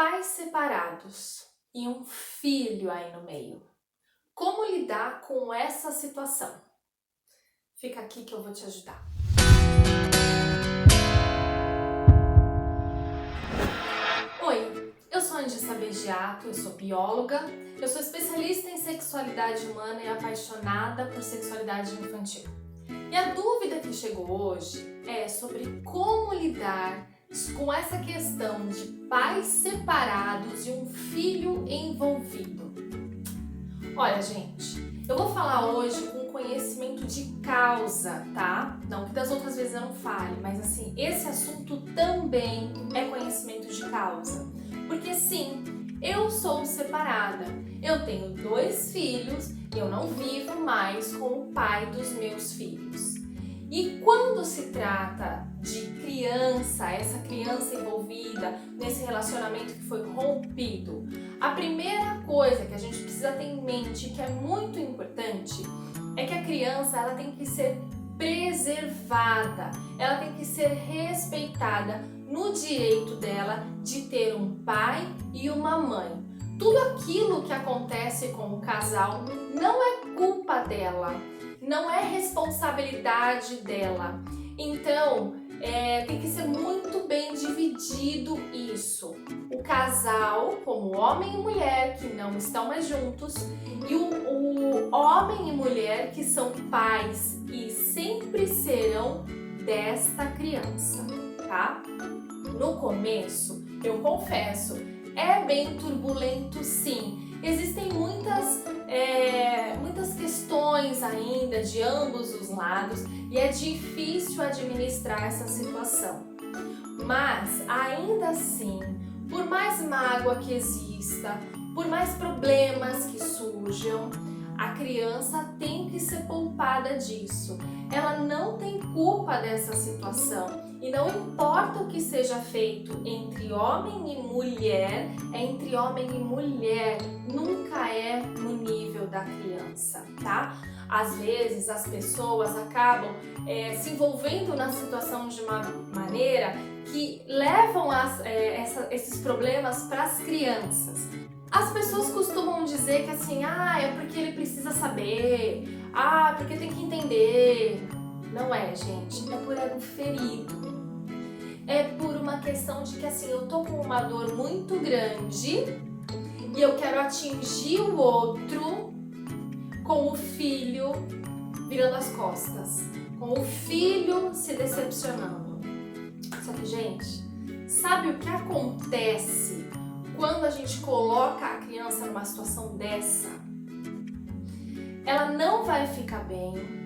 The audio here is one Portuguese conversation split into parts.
Pais separados e um filho aí no meio. Como lidar com essa situação? Fica aqui que eu vou te ajudar. Oi, eu sou Andissa Begiato, eu sou bióloga, eu sou especialista em sexualidade humana e apaixonada por sexualidade infantil. E a dúvida que chegou hoje é sobre como lidar com essa questão de pais separados e um filho envolvido. Olha, gente, eu vou falar hoje com conhecimento de causa, tá? Não que das outras vezes eu não fale, mas assim, esse assunto também é conhecimento de causa. Porque sim, eu sou separada, eu tenho 2 filhos e eu não vivo mais com o pai dos meus filhos. E quando se trata de criança, essa criança envolvida nesse relacionamento que foi rompido, a primeira coisa que a gente precisa ter em mente, que é muito importante, é que a criança ela tem que ser preservada, ela tem que ser respeitada no direito dela de ter um pai e uma mãe. Tudo aquilo que acontece com o casal não é culpa dela, não é responsabilidade dela. Então, tem que ser muito bem dividido isso. O casal, como homem e mulher que não estão mais juntos, e o homem e mulher que são pais e sempre serão desta criança, tá? No começo, eu confesso, é bem turbulento sim. Existem muitas questões ainda de ambos os lados e é difícil administrar essa situação. Mas, ainda assim, por mais mágoa que exista, por mais problemas que surjam, a criança tem que ser poupada disso. Ela não tem culpa dessa situação. E não importa o que seja feito entre homem e mulher, é entre homem e mulher, nunca é no nível da criança, tá? Às vezes as pessoas acabam se envolvendo na situação de uma maneira que levam esses problemas para as crianças. As pessoas costumam dizer que assim, é porque ele precisa saber, porque tem que entender. Não é, gente, é por ego ferido. É por uma questão de que assim, eu tô com uma dor muito grande e eu quero atingir o outro com o filho virando as costas, com o filho se decepcionando. Só que, gente, sabe o que acontece quando a gente coloca a criança numa situação dessa? Ela não vai ficar bem.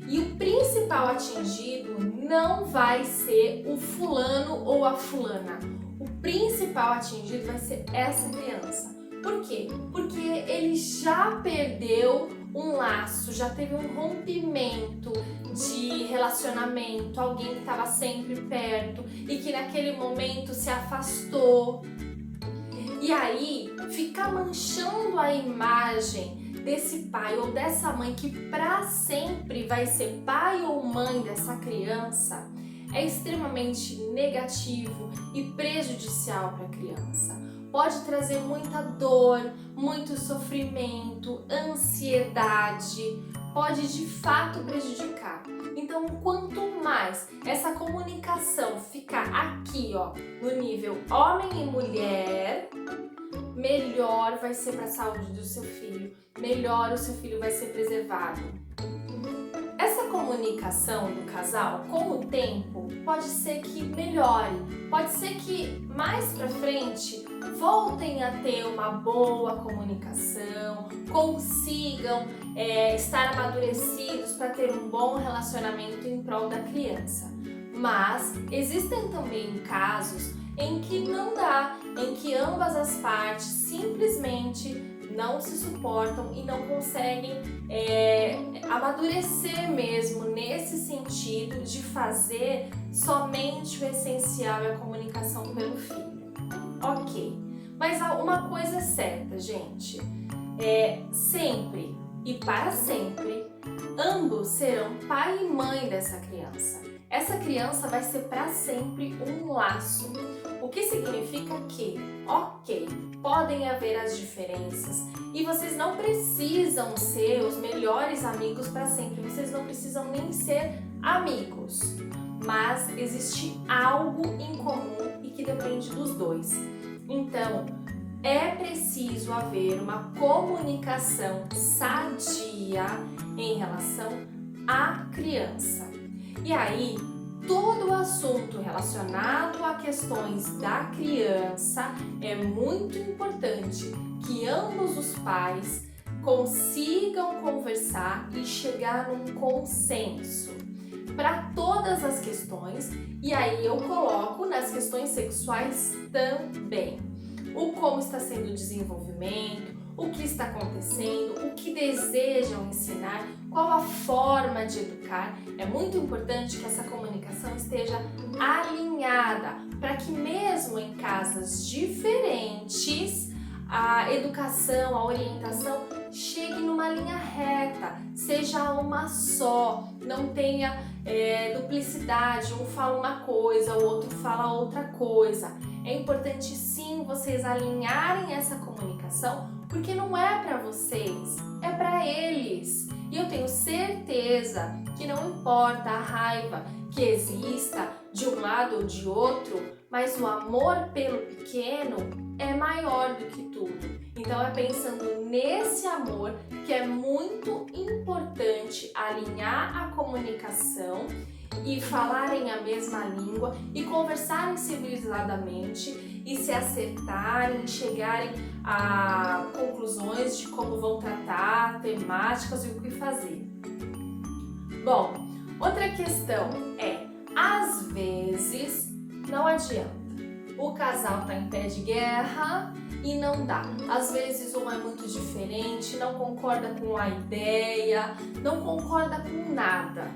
E o principal atingido não vai ser o fulano ou a fulana. O principal atingido vai ser essa criança. Por quê? Porque ele já perdeu um laço, já teve um rompimento de relacionamento, alguém que estava sempre perto e que naquele momento se afastou. E aí, ficar manchando a imagem desse pai ou dessa mãe que para sempre vai ser pai ou mãe dessa criança é extremamente negativo e prejudicial para a criança. Pode trazer muita dor, muito sofrimento, ansiedade, pode de fato prejudicar. Então, quanto mais essa comunicação ficar aqui, no nível homem e mulher, melhor vai ser para a saúde do seu filho, melhor o seu filho vai ser preservado. Essa comunicação do casal, com o tempo, pode ser que melhore, pode ser que mais para frente voltem a ter uma boa comunicação, consigam estar amadurecidos para ter um bom relacionamento em prol da criança. Mas existem também casos em que não dá, em que ambas as partes simplesmente não se suportam e não conseguem amadurecer mesmo nesse sentido de fazer somente o essencial é a comunicação pelo filho. Ok, mas uma coisa é certa, gente, sempre e para sempre, ambos serão pai e mãe dessa criança. essa criança vai ser para sempre um laço. O que significa que, ok, podem haver as diferenças e vocês não precisam ser os melhores amigos para sempre, vocês não precisam nem ser amigos, mas existe algo em comum e que depende dos dois. Então, é preciso haver uma comunicação sadia em relação à criança. E aí, todo o assunto relacionado a questões da criança é muito importante que ambos os pais consigam conversar e chegar num consenso para todas as questões, e aí eu coloco nas questões sexuais também. O como está sendo o desenvolvimento, o que está acontecendo, o que desejam ensinar, qual a forma de educar. É muito importante que essa comunicação esteja alinhada para que mesmo em casas diferentes, a educação, a orientação chegue numa linha reta, seja uma só, não tenha duplicidade, um fala uma coisa, o outro fala outra coisa. É importante sim vocês alinharem essa comunicação, porque não é para vocês, é para eles. E eu tenho certeza que não importa a raiva que exista de um lado ou de outro, mas o amor pelo pequeno é maior do que tudo. Então é pensando nesse amor que é muito importante alinhar a comunicação e falarem a mesma língua e conversarem civilizadamente e se acertarem, chegarem a conclusões de como vão tratar, temáticas e o que fazer. Bom, outra questão é, às vezes não adianta. O casal tá em pé de guerra e não dá. Às vezes um é muito diferente, não concorda com a ideia, não concorda com nada.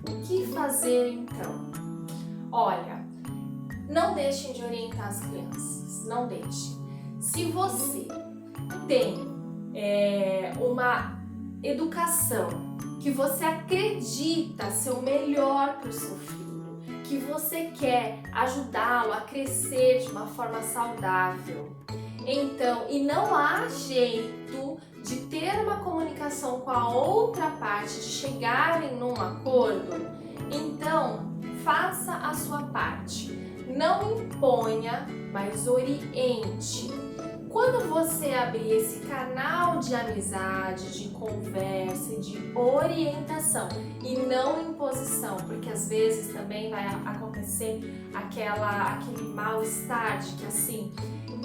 O que fazer então? Olha, não deixem de orientar as crianças, não deixem. Se você tem uma educação que você acredita ser o melhor para o seu filho, que você quer ajudá-lo a crescer de uma forma saudável, então, e não há jeito de ter uma comunicação com a outra parte, de chegarem num acordo, então faça a sua parte. Não imponha, mas oriente. Quando você abrir esse canal de amizade, de conversa e de orientação e não imposição, porque às vezes também vai acontecer aquele mal-estar de que assim,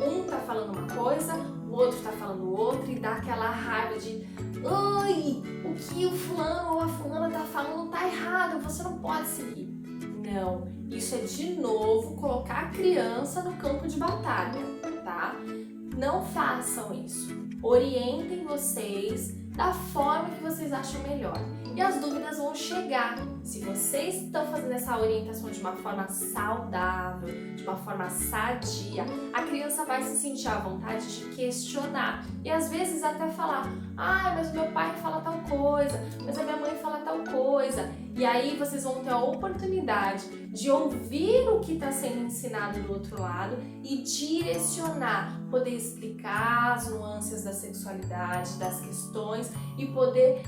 um tá falando uma coisa, o outro tá falando outra e dá aquela raiva de ai, o que o fulano ou a fulana tá falando tá errado, você não pode seguir. Não, isso é de novo colocar a criança no campo de batalha, tá? Não façam isso. Orientem vocês da forma que vocês acham melhor. E as dúvidas vão chegar. Se vocês estão fazendo essa orientação de uma forma saudável, de uma forma sadia, a criança vai se sentir à vontade de questionar. E às vezes até falar, mas o meu pai fala tal coisa, mas a minha mãe fala tal coisa. E aí vocês vão ter a oportunidade de ouvir o que está sendo ensinado do outro lado e direcionar, poder explicar as nuances da sexualidade, das questões e poder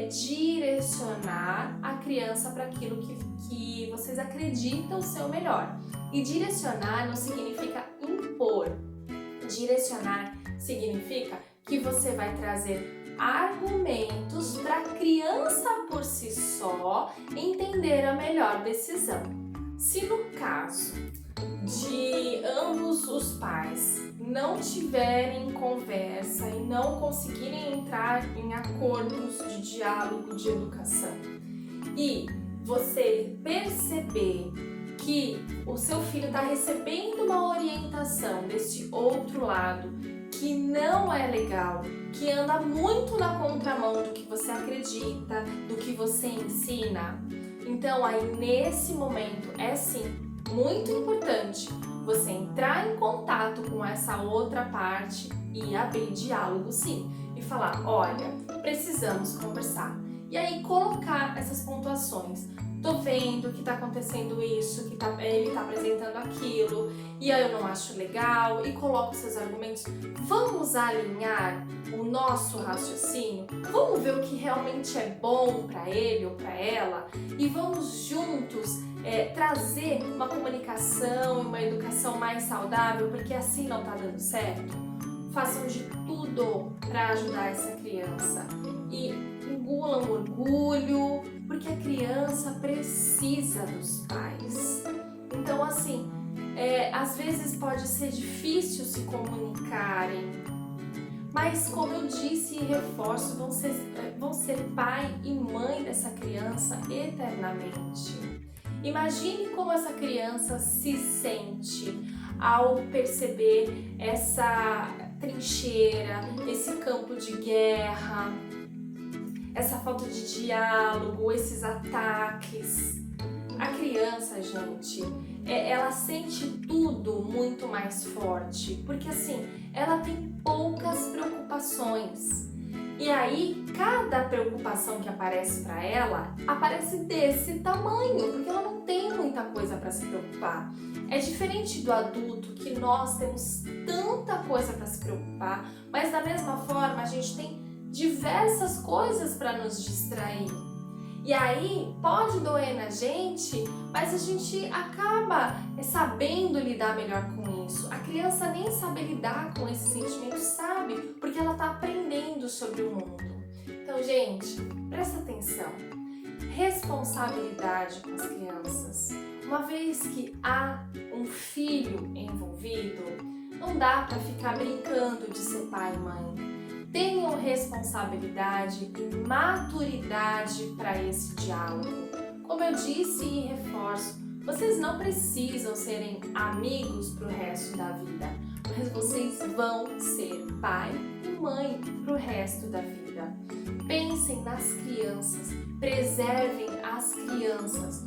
direcionar a criança para aquilo que vocês acreditam ser o melhor. E direcionar não significa impor. Direcionar significa que você vai trazer argumentos para a criança por si só entender a melhor decisão. Se no caso de ambos os pais não tiverem conversa e não conseguirem entrar em acordos de diálogo, de educação, e você perceber que o seu filho está recebendo uma orientação desse outro lado que não é legal, que anda muito na contramão do que você acredita, do que você ensina, então aí nesse momento é sim muito importante você entrar em contato com essa outra parte e abrir diálogo sim, e falar, olha, precisamos conversar. E aí colocar essas pontuações. tô vendo que tá acontecendo isso, que ele tá apresentando aquilo, e aí eu não acho legal, e coloca seus argumentos. Vamos alinhar o nosso raciocínio? Vamos ver o que realmente é bom para ele ou para ela? E vamos juntos trazer uma comunicação, uma educação mais saudável, porque assim não tá dando certo? Façam de tudo para ajudar essa criança e engulam orgulho, porque a criança precisa dos pais. Então, assim, às vezes pode ser difícil se comunicarem, mas como eu disse e reforço, vão ser pai e mãe dessa criança eternamente. Imagine como essa criança se sente ao perceber essa trincheira, esse campo de guerra, essa falta de diálogo, esses ataques. A criança, gente, ela sente tudo muito mais forte, porque assim, ela tem poucas preocupações. E aí, cada preocupação que aparece para ela, aparece desse tamanho, porque ela não tem muita coisa para se preocupar. É diferente do adulto, que nós temos tanta coisa para se preocupar, mas da mesma forma a gente tem diversas coisas para nos distrair. E aí pode doer na gente, mas a gente acaba sabendo lidar melhor com isso. A criança nem sabe lidar com esse sentimento, sabe? Porque ela está aprendendo sobre o mundo. Então, gente, presta atenção. Responsabilidade com as crianças. Uma vez que há um filho envolvido, não dá para ficar brincando de ser pai e mãe. Tenham responsabilidade e maturidade para esse diálogo. Como eu disse e reforço, vocês não precisam serem amigos para o resto da vida, mas vocês vão ser pai e mãe para o resto da vida. Pensem nas crianças, preservem as crianças,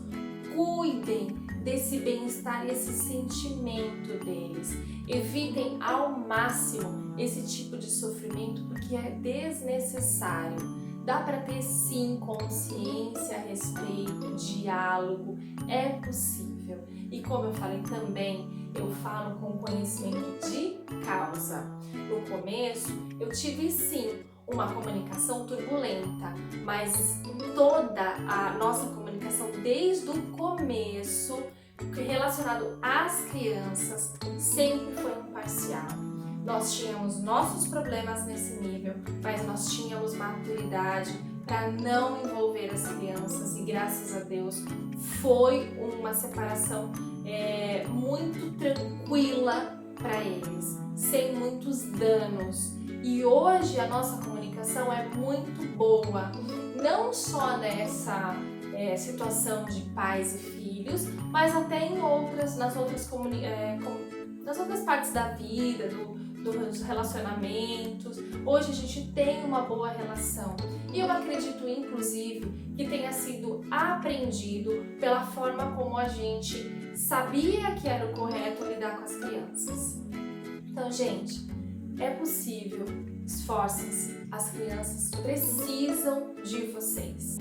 cuidem desse bem-estar e esse sentimento deles. Evitem ao máximo esse tipo de sofrimento porque é desnecessário. Dá para ter sim consciência a respeito, diálogo, é possível. E como eu falei também, eu falo com conhecimento de causa. No começo, eu tive sim uma comunicação turbulenta, mas toda a nossa comunicação desde o começo, relacionado às crianças, sempre foi imparcial. Nós tínhamos nossos problemas nesse nível, mas nós tínhamos maturidade para não envolver as crianças e graças a Deus foi uma separação muito tranquila para eles, sem muitos danos. E hoje a nossa comunicação é muito boa, não só nessa situação de pais e filhos, mas até nas outras partes da vida, dos relacionamentos. Hoje a gente tem uma boa relação e eu acredito inclusive que tenha sido aprendido pela forma como a gente sabia que era o correto lidar com as crianças. Então, gente, é possível, esforcem-se, as crianças precisam de vocês.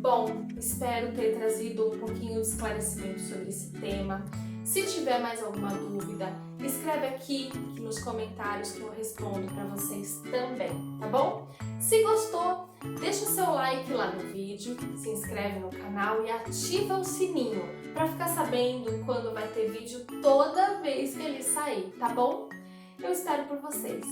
Bom, espero ter trazido um pouquinho de esclarecimento sobre esse tema. Se tiver mais alguma dúvida, escreve aqui nos comentários que eu respondo para vocês também, tá bom? Se gostou, deixa o seu like lá no vídeo, se inscreve no canal e ativa o sininho para ficar sabendo quando vai ter vídeo toda vez que ele sair, tá bom? Eu espero por vocês!